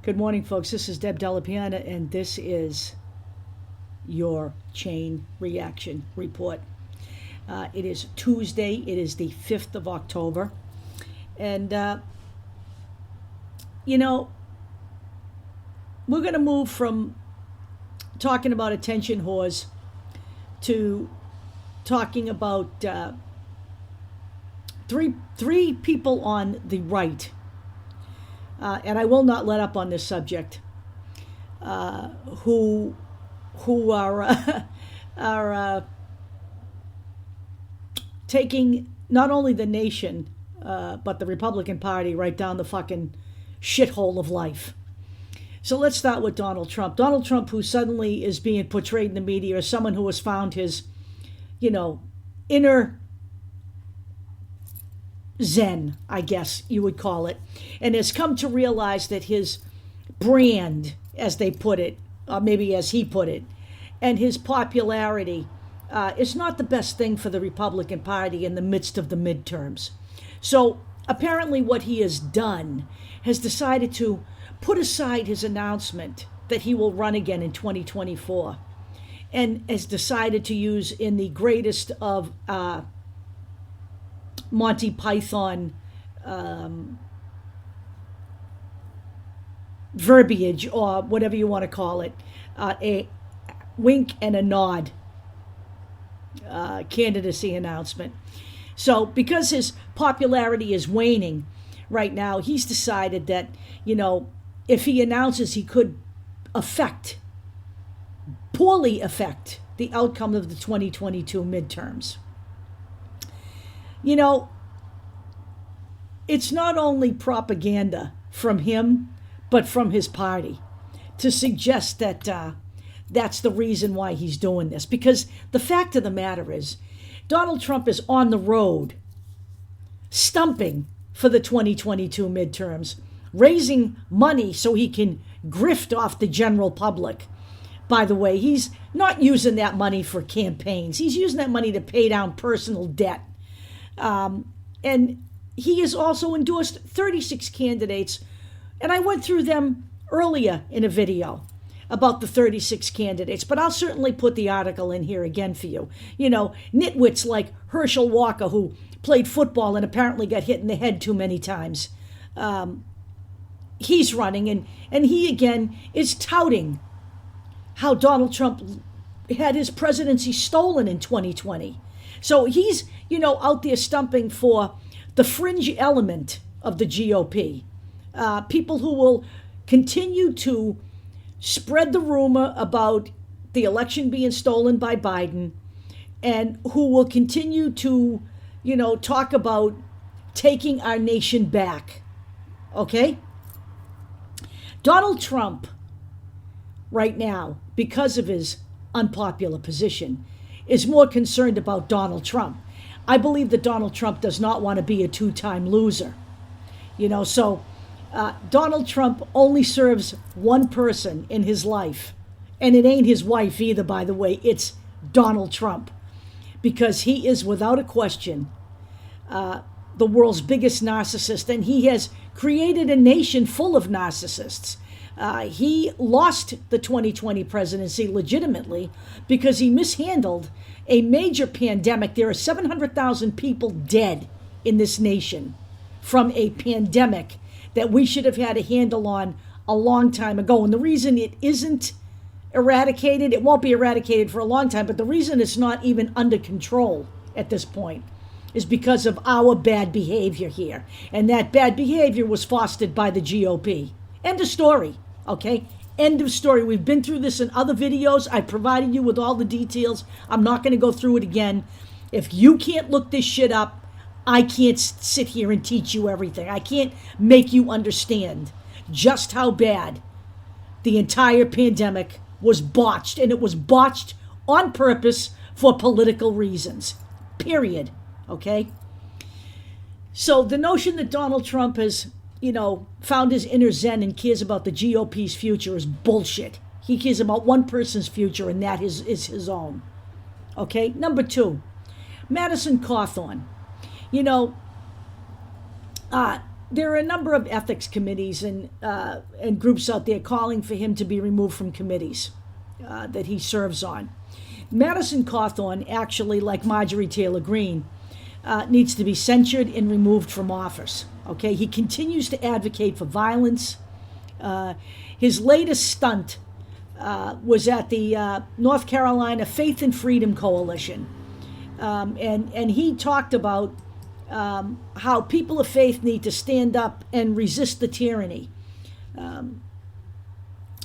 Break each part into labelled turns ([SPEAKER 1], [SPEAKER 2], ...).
[SPEAKER 1] Good morning, folks. This is Deb Delapiana, and this is your chain reaction report. It is Tuesday. It is the 5th of October. And, we're going to move from talking about attention whores to talking about three people on the right. And I will not let up on this subject, who are taking not only the nation, but the Republican Party right down the fucking shithole of life. So let's start with Donald Trump. Donald Trump, who suddenly is being portrayed in the media as someone who has found his, inner Zen, I guess you would call it, and has come to realize that his brand, as they put it, or maybe as he put it, and his popularity is not the best thing for the Republican Party in the midst of the midterms. So apparently what he has done has decided to put aside his announcement that he will run again in 2024 and has decided to use, in the greatest of Monty Python verbiage, or whatever you want to call it, a wink and a nod candidacy announcement. So because his popularity is waning right now, he's decided that, if he announces, he could poorly affect the outcome of the 2022 midterms. It's not only propaganda from him, but from his party to suggest that that's the reason why he's doing this. Because the fact of the matter is, Donald Trump is on the road stumping for the 2022 midterms, raising money so he can grift off the general public. By the way, he's not using that money for campaigns. He's using that money to pay down personal debt. And he has also endorsed 36 candidates, and I went through them earlier in a video about the 36 candidates, but I'll certainly put the article in here again for you. Nitwits like Herschel Walker, who played football and apparently got hit in the head too many times. He's running, and he again is touting how Donald Trump had his presidency stolen in 2020. So he's, out there stumping for the fringe element of the GOP. People who will continue to spread the rumor about the election being stolen by Biden, and who will continue to, talk about taking our nation back. Okay? Donald Trump, right now, because of his unpopular position, is more concerned about Donald Trump. I believe that Donald Trump does not want to be a two-time loser. So Donald Trump only serves one person in his life. And it ain't his wife either, by the way. It's Donald Trump. Because he is, without a question, the world's biggest narcissist. And he has created a nation full of narcissists. He lost the 2020 presidency legitimately because he mishandled a major pandemic. There are 700,000 people dead in this nation from a pandemic that we should have had a handle on a long time ago. And the reason it isn't eradicated, it won't be eradicated for a long time, but the reason it's not even under control at this point is because of our bad behavior here. And that bad behavior was fostered by the GOP. End of story. Okay? End of story. We've been through this in other videos. I provided you with all the details. I'm not going to go through it again. If you can't look this shit up, I can't sit here and teach you everything. I can't make you understand just how bad the entire pandemic was botched. And it was botched on purpose for political reasons. Period. Okay? So the notion that Donald Trump has found his inner Zen and cares about the GOP's future is bullshit. He cares about one person's future, and that is his own. Okay? Number 2, Madison Cawthorn. there are a number of ethics committees and groups out there calling for him to be removed from committees that he serves on. Madison Cawthorn, actually, like Marjorie Taylor Greene, needs to be censured and removed from office. Okay, he continues to advocate for violence. His latest stunt was at the North Carolina Faith and Freedom Coalition, and he talked about how people of faith need to stand up and resist the tyranny.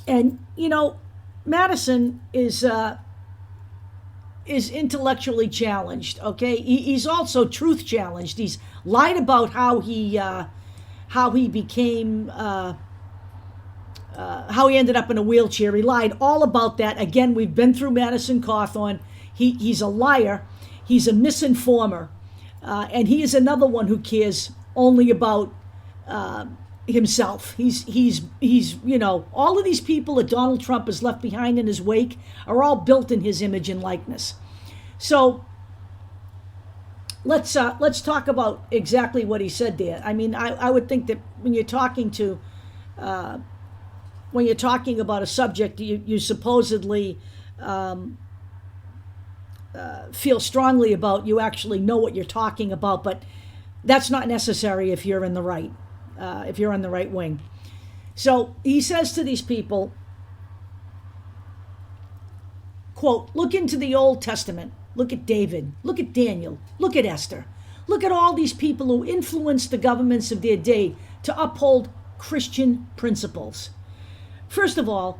[SPEAKER 1] And you know, Madison is intellectually challenged. Okay, he's also truth challenged. He's lied about how he became how he ended up in a wheelchair. He lied all about that. Again, we've been through Madison Cawthorn. He's a liar. He's a misinformer, and he is another one who cares only about himself. He's you know, all of these people that Donald Trump has left behind in his wake are all built in his image and likeness. So let's talk about exactly what he said there. I mean, I would think that when you're talking about a subject you supposedly feel strongly about, you actually know what you're talking about, but that's not necessary if you're in the right. If you're on the right wing. So he says to these people, quote, look into the Old Testament. Look at David. Look at Daniel. Look at Esther. Look at all these people who influenced the governments of their day to uphold Christian principles. First of all,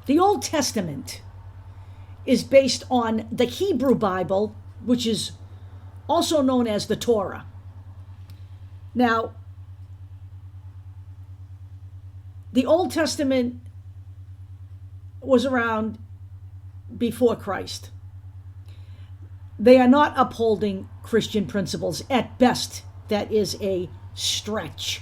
[SPEAKER 1] the Old Testament is based on the Hebrew Bible, which is also known as the Torah. Now, the Old Testament was around before Christ. They are not upholding Christian principles. At best, that is a stretch.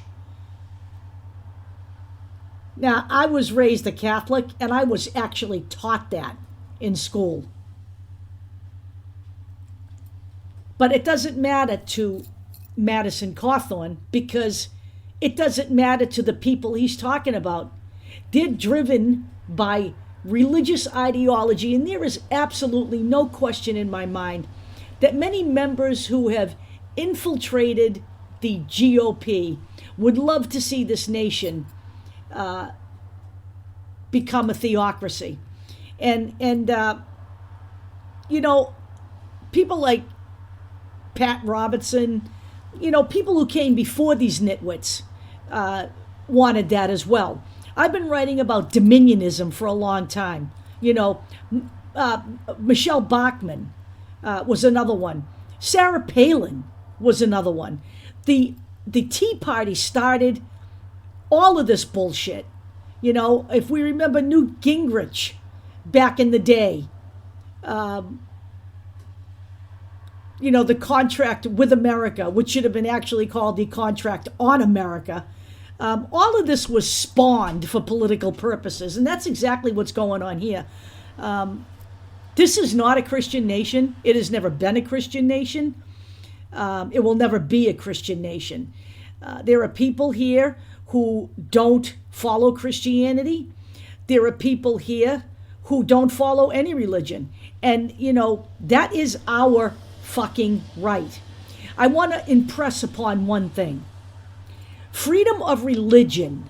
[SPEAKER 1] Now, I was raised a Catholic, and I was actually taught that in school. But it doesn't matter to Madison Cawthorn, because it doesn't matter to the people he's talking about. They're driven by religious ideology, and there is absolutely no question in my mind that many members who have infiltrated the GOP would love to see this nation become a theocracy. And you know, people like Pat Robertson, you know, people who came before these nitwits wanted that as well. I've been writing about dominionism for a long time. You know, Michelle Bachmann was another one. Sarah Palin was another one. The Tea Party started all of this bullshit. You know, if we remember Newt Gingrich back in the day, you know, the contract with America, which should have been actually called the contract on America. All of this was spawned for political purposes, and that's exactly what's going on here. This is not a Christian nation. It has never been a Christian nation. It will never be a Christian nation. There are people here who don't follow Christianity. There are people here who don't follow any religion. And, you know, that is our fucking right. I want to impress upon one thing. Freedom of religion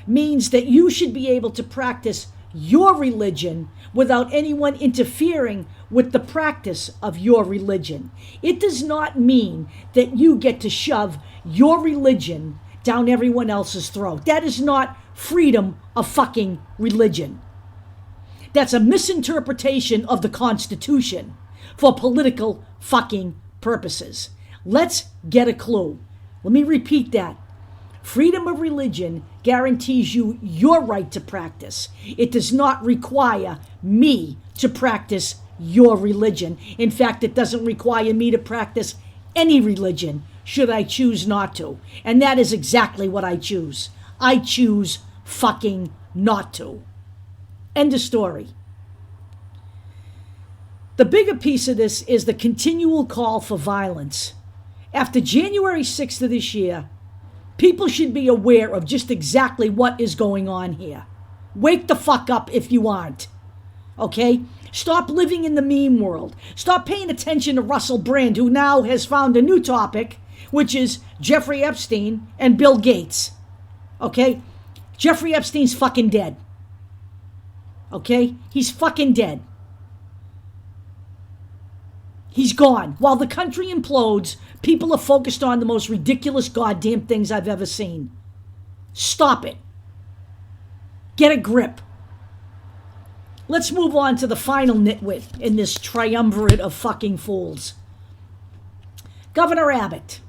[SPEAKER 1] means that you should be able to practice your religion without anyone interfering with the practice of your religion. It does not mean that you get to shove your religion down everyone else's throat. That is not freedom of fucking religion. That's a misinterpretation of the Constitution for political fucking purposes. Let's get a clue. Let me repeat that. Freedom of religion guarantees you your right to practice. It does not require me to practice your religion. In fact, it doesn't require me to practice any religion should I choose not to. And that is exactly what I choose. I choose fucking not to. End of story. The bigger piece of this is the continual call for violence. after January 6th of this year, people should be aware of just exactly what is going on here. Wake the fuck up if you aren't. Okay? Stop living in the meme world. Stop paying attention to Russell Brand, who now has found a new topic, which is Jeffrey Epstein and Bill Gates. Okay? Jeffrey Epstein's fucking dead. Okay? He's fucking dead. He's gone. While the country implodes, people are focused on the most ridiculous goddamn things I've ever seen. Stop it. Get a grip. Let's move on to the final nitwit in this triumvirate of fucking fools. Governor Abbott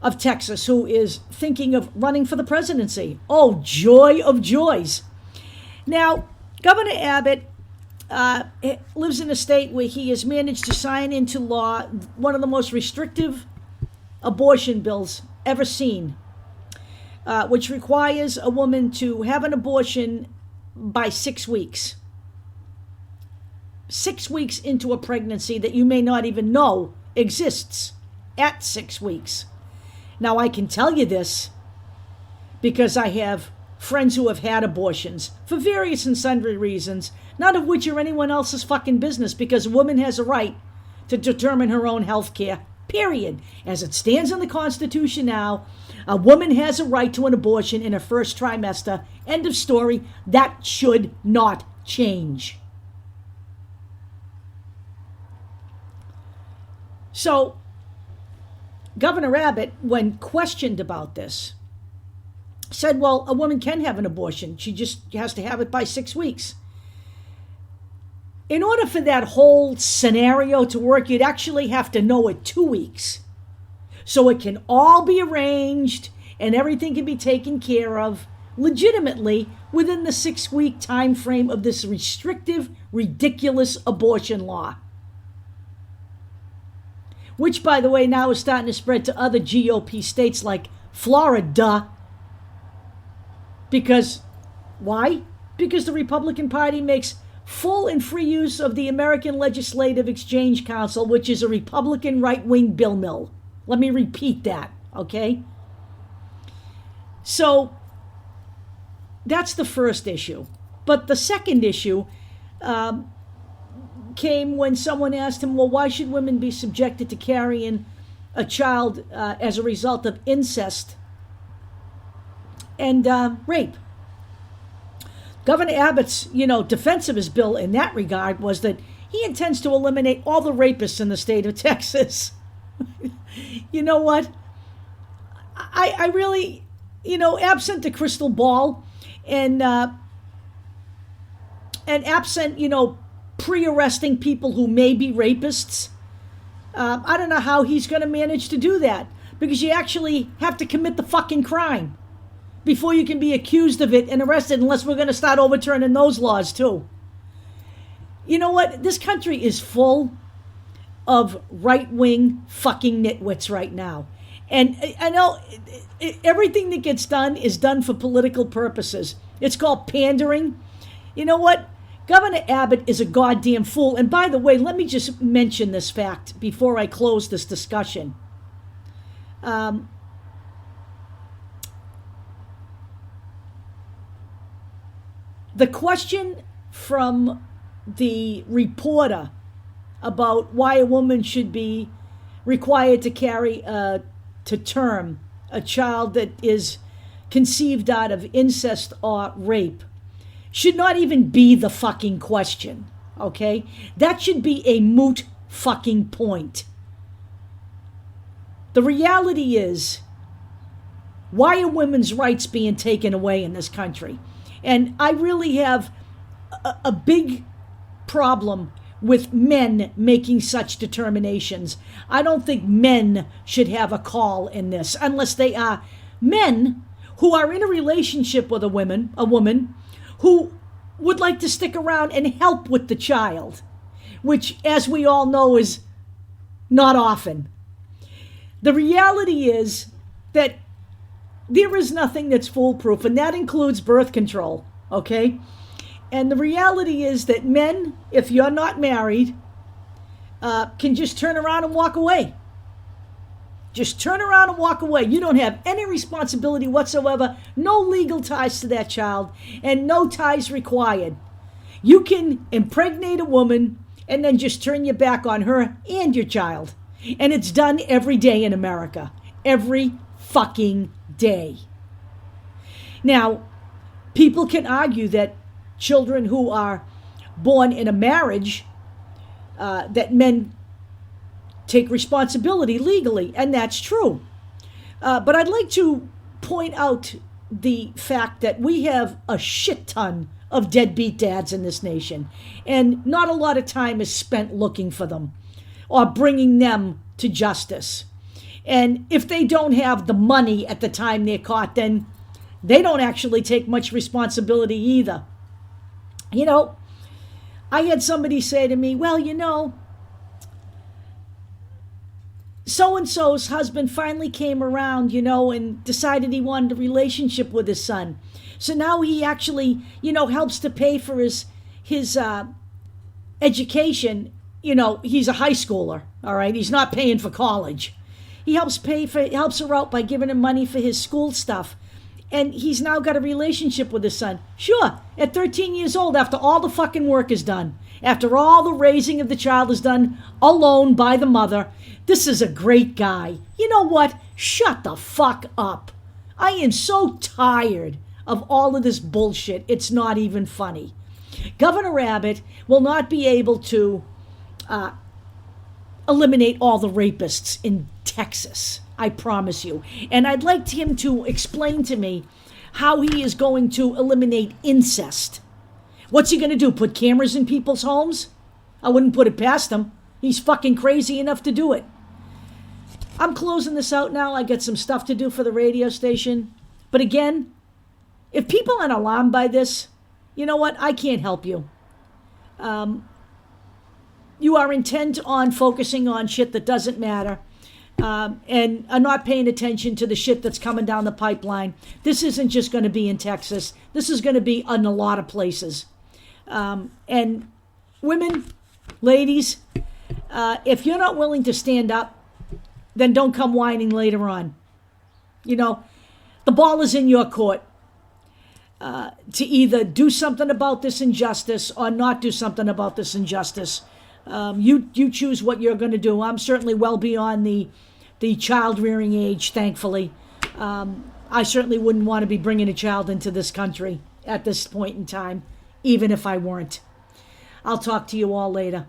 [SPEAKER 1] of Texas, who is thinking of running for the presidency. Oh, joy of joys. Now, Governor Abbott lives in a state where he has managed to sign into law one of the most restrictive abortion bills ever seen, which requires a woman to have an abortion by 6 weeks. 6 weeks into a pregnancy that you may not even know exists at 6 weeks. Now, I can tell you this because I have friends who have had abortions for various and sundry reasons, none of which are anyone else's fucking business, because a woman has a right to determine her own health care, period. As it stands in the Constitution now, a woman has a right to an abortion in her first trimester. End of story. That should not change. So, Governor Abbott, when questioned about this, said, well, a woman can have an abortion. She just has to have it by 6 weeks. In order for that whole scenario to work, you'd actually have to know it 2 weeks. So it can all be arranged and everything can be taken care of legitimately within the 6 week time frame of this restrictive, ridiculous abortion law. Which, by the way, now is starting to spread to other GOP states like Florida. Because, why? Because the Republican Party makes full and free use of the American Legislative Exchange Council, which is a Republican right-wing bill mill. Let me repeat that, okay? So, that's the first issue. But the second issue came when someone asked him, well, why should women be subjected to carrying a child as a result of incest and rape? Governor Abbott's, defense of his bill in that regard was that he intends to eliminate all the rapists in the state of Texas. You know what? I really, absent the crystal ball and absent, pre-arresting people who may be rapists, I don't know how he's going to manage to do that, because you actually have to commit the fucking crime before you can be accused of it and arrested, unless we're going to start overturning those laws too. You know what? This country is full of right-wing fucking nitwits right now. And I know everything that gets done is done for political purposes. It's called pandering. You know what? Governor Abbott is a goddamn fool. And by the way, let me just mention this fact before I close this discussion. The question from the reporter about why a woman should be required to carry to term a child that is conceived out of incest or rape should not even be the fucking question, okay? That should be a moot fucking point. The reality is, why are women's rights being taken away in this country? And I really have a big problem with men making such determinations. I don't think men should have a call in this unless they are men who are in a relationship with a woman who would like to stick around and help with the child, which, as we all know, is not often. The reality is that there is nothing that's foolproof, and that includes birth control, okay? And the reality is that men, if you're not married, can just turn around and walk away. Just turn around and walk away. You don't have any responsibility whatsoever, no legal ties to that child, and no ties required. You can impregnate a woman and then just turn your back on her and your child. And it's done every day in America. Every fucking day. Now, people can argue that children who are born in a marriage, that men take responsibility legally, and that's true. But I'd like to point out the fact that we have a shit ton of deadbeat dads in this nation, and not a lot of time is spent looking for them or bringing them to justice. And if they don't have the money at the time they're caught, then they don't actually take much responsibility either. You know, I had somebody say to me, well, you know, so-and-so's husband finally came around, you know, and decided he wanted a relationship with his son. So now he actually, you know, helps to pay for his education. You know, he's a high schooler, all right? He's not paying for college. He helps her out by giving him money for his school stuff. And he's now got a relationship with his son. Sure, at 13 years old, after all the fucking work is done, after all the raising of the child is done alone by the mother, this is a great guy. You know what? Shut the fuck up. I am so tired of all of this bullshit. It's not even funny. Governor Abbott will not be able to eliminate all the rapists in Texas. I promise you. And I'd like him to explain to me how he is going to eliminate incest. What's he going to do? Put cameras in people's homes? I wouldn't put it past him. He's fucking crazy enough to do it. I'm closing this out now. I got some stuff to do for the radio station. But again, if people aren't alarmed by this, you know what? I can't help you. You are intent on focusing on shit that doesn't matter. And are not paying attention to the shit that's coming down the pipeline. This isn't just going to be in Texas. This is going to be in a lot of places. And women, ladies, if you're not willing to stand up, then don't come whining later on. You know, the ball is in your court to either do something about this injustice or not do something about this injustice. You choose what you're going to do. I'm certainly well beyond the child rearing age, thankfully. I certainly wouldn't want to be bringing a child into this country at this point in time, even if I weren't. I'll talk to you all later.